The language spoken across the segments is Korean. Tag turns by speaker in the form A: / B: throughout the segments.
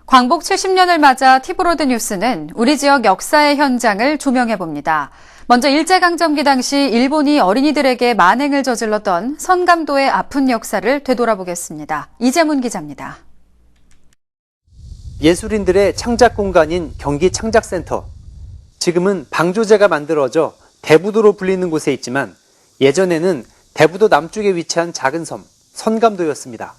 A: 광복 70년을 맞아 티브로드 뉴스는 우리 지역 역사의 현장을 조명해봅니다. 먼저 일제강점기 당시 일본이 어린이들에게 만행을 저질렀던 선감도의 아픈 역사를 되돌아보겠습니다. 이재문 기자입니다.
B: 예술인들의 창작 공간인 경기창작센터. 지금은 방조제가 만들어져 대부도로 불리는 곳에 있지만 예전에는 대부도 남쪽에 위치한 작은 섬, 선감도였습니다.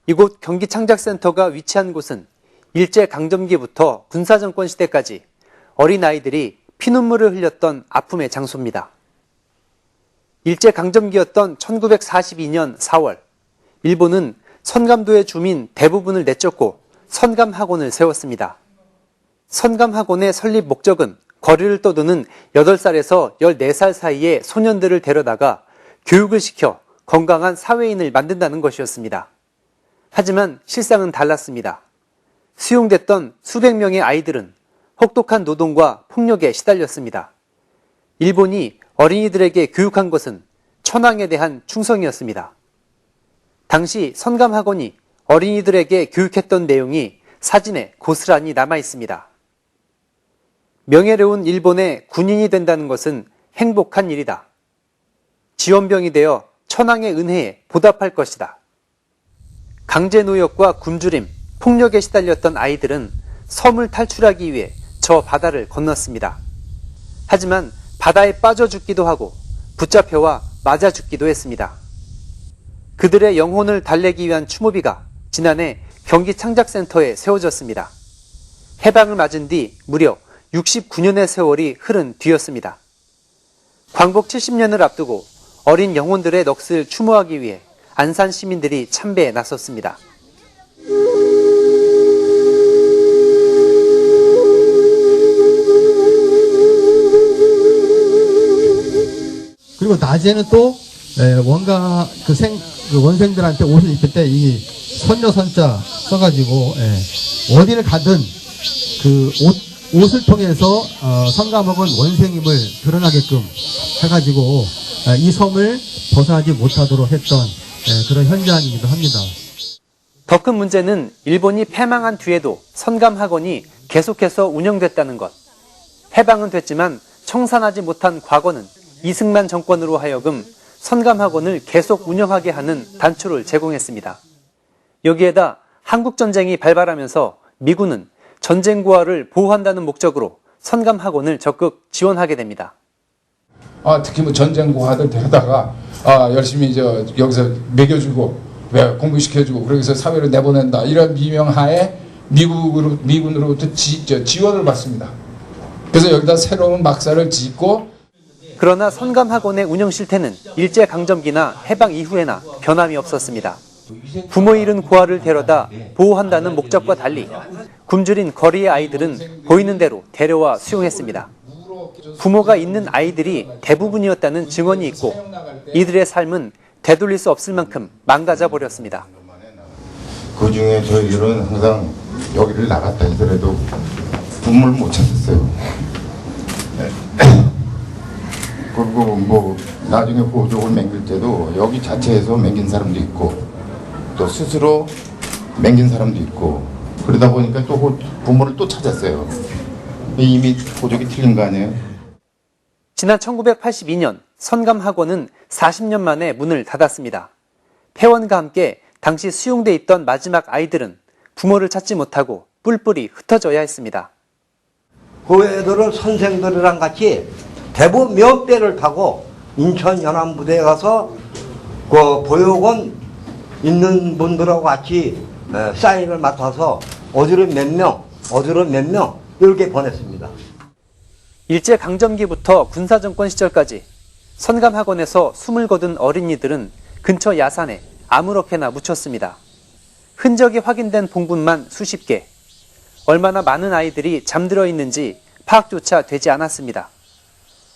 B: 이곳 경기창작센터가 위치한 곳은 일제강점기부터 군사정권 시대까지 어린아이들이 피눈물을 흘렸던 아픔의 장소입니다. 일제강점기였던 1942년 4월, 일본은 선감도의 주민 대부분을 내쫓고 선감학원을 세웠습니다. 선감학원의 설립 목적은 거리를 떠도는 8살에서 14살 사이의 소년들을 데려다가 교육을 시켜 건강한 사회인을 만든다는 것이었습니다. 하지만 실상은 달랐습니다. 수용됐던 수백 명의 아이들은 혹독한 노동과 폭력에 시달렸습니다. 일본이 어린이들에게 교육한 것은 천황에 대한 충성이었습니다. 당시 선감학원이 어린이들에게 교육했던 내용이 사진에 고스란히 남아 있습니다. 명예로운 일본의 군인이 된다는 것은 행복한 일이다. 지원병이 되어 천황의 은혜에 보답할 것이다. 강제노역과 굶주림, 폭력에 시달렸던 아이들은 섬을 탈출하기 위해 저 바다를 건넜습니다. 하지만 바다에 빠져 죽기도 하고 붙잡혀와 맞아 죽기도 했습니다. 그들의 영혼을 달래기 위한 추모비가 지난해 경기창작센터에 세워졌습니다. 해방을 맞은 뒤 무려 69년의 세월이 흐른 뒤였습니다. 광복 70년을 앞두고 어린 영혼들의 넋을 추모하기 위해 안산 시민들이 참배에 나섰습니다.
C: 그리고 낮에는 또 원가 원생들한테 옷을 입힐 때 이 선녀 선자 써가지고 어디를 가든 그 옷을 통해서 선감학원 원생임을 드러나게끔 해가지고 이 섬을 벗어나지 못하도록 했던 그런 현장이기도 합니다.
B: 더 큰 문제는 일본이 패망한 뒤에도 선감학원이 계속해서 운영됐다는 것. 해방은 됐지만 청산하지 못한 과거는 이승만 정권으로 하여금 선감학원을 계속 운영하게 하는 단초를 제공했습니다. 여기에다 한국전쟁이 발발하면서 미군은 전쟁고아를 보호한다는 목적으로 선감학원을 적극 지원하게 됩니다.
D: 특히 뭐 전쟁고아들 데려다가 열심히 여기서 먹여주고 공부시켜주고 그래서 사회로 내보낸다 이런 미명하에 미군으로부터 지원을 받습니다. 그래서 여기다 새로운 막사를 짓고.
B: 그러나 선감학원의 운영 실태는 일제강점기나 해방 이후에나 변함이 없었습니다. 부모 잃은 고아를 데려다 보호한다는 목적과 달리 굶주린 거리의 아이들은 보이는 대로 데려와 수용했습니다. 부모가 있는 아이들이 대부분이었다는 증언이 있고 이들의 삶은 되돌릴 수 없을 만큼 망가져 버렸습니다.
E: 그 중에 저희들은 항상 여기를 나갔다 하더라도 부모를 못 찾았어요. 그리고 뭐 나중에 보족을 맹길 때도 여기 자체에서 맹긴 사람도 있고 또 스스로 맹긴 사람도 있고 그러다 보니까 또 부모를 또 찾았어요. 이미 보족이 틀린 거 아니에요?
B: 지난 1982년 선감학원은 40년 만에 문을 닫았습니다. 폐원과 함께 당시 수용돼 있던 마지막 아이들은 부모를 찾지 못하고 뿔뿔이 흩어져야 했습니다.
F: 그 애들은 선생들이랑 같이 대부 몇 대를 타고 인천 연안부대에 가서 그 보육원 있는 분들하고 같이 사인을 맡아서 어디를 몇 명, 어디를 몇 명 이렇게 보냈습니다.
B: 일제강점기부터 군사정권 시절까지 선감학원에서 숨을 거둔 어린이들은 근처 야산에 아무렇게나 묻혔습니다. 흔적이 확인된 봉분만 수십 개. 얼마나 많은 아이들이 잠들어 있는지 파악조차 되지 않았습니다.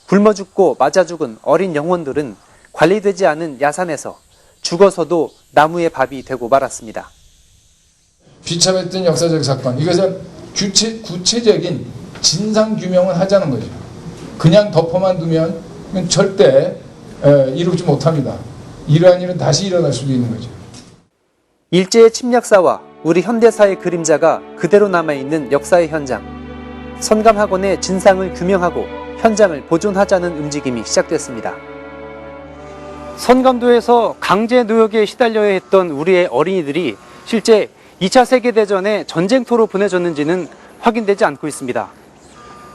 B: 굶어 죽고 맞아 죽은 어린 영혼들은 관리되지 않은 야산에서 죽어서도 나무의 밥이 되고 말았습니다.
D: 비참했던 역사적 사건, 이것은 구체적인 진상규명을 하자는 거죠. 그냥 덮어만 두면 절대 이루지 못합니다. 이러한 일은 다시 일어날 수도 있는 거죠.
B: 일제의 침략사와 우리 현대사의 그림자가 그대로 남아있는 역사의 현장. 선감학원의 진상을 규명하고 현장을 보존하자는 움직임이 시작됐습니다. 선감도에서 강제 노역에 시달려야 했던 우리의 어린이들이 실제 2차 세계대전에 전쟁터로 보내졌는지는 확인되지 않고 있습니다.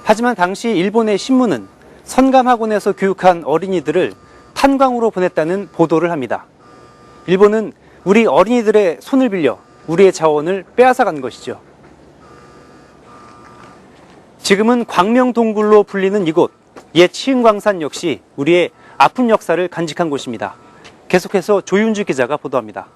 B: 하지만 당시 일본의 신문은 선감학원에서 교육한 어린이들을 탄광으로 보냈다는 보도를 합니다. 일본은 우리 어린이들의 손을 빌려 우리의 자원을 빼앗아간 것이죠. 지금은 광명동굴로 불리는 이곳, 옛 치흥광산 역시 우리의 아픈 역사를 간직한 곳입니다. 계속해서 조윤주 기자가 보도합니다.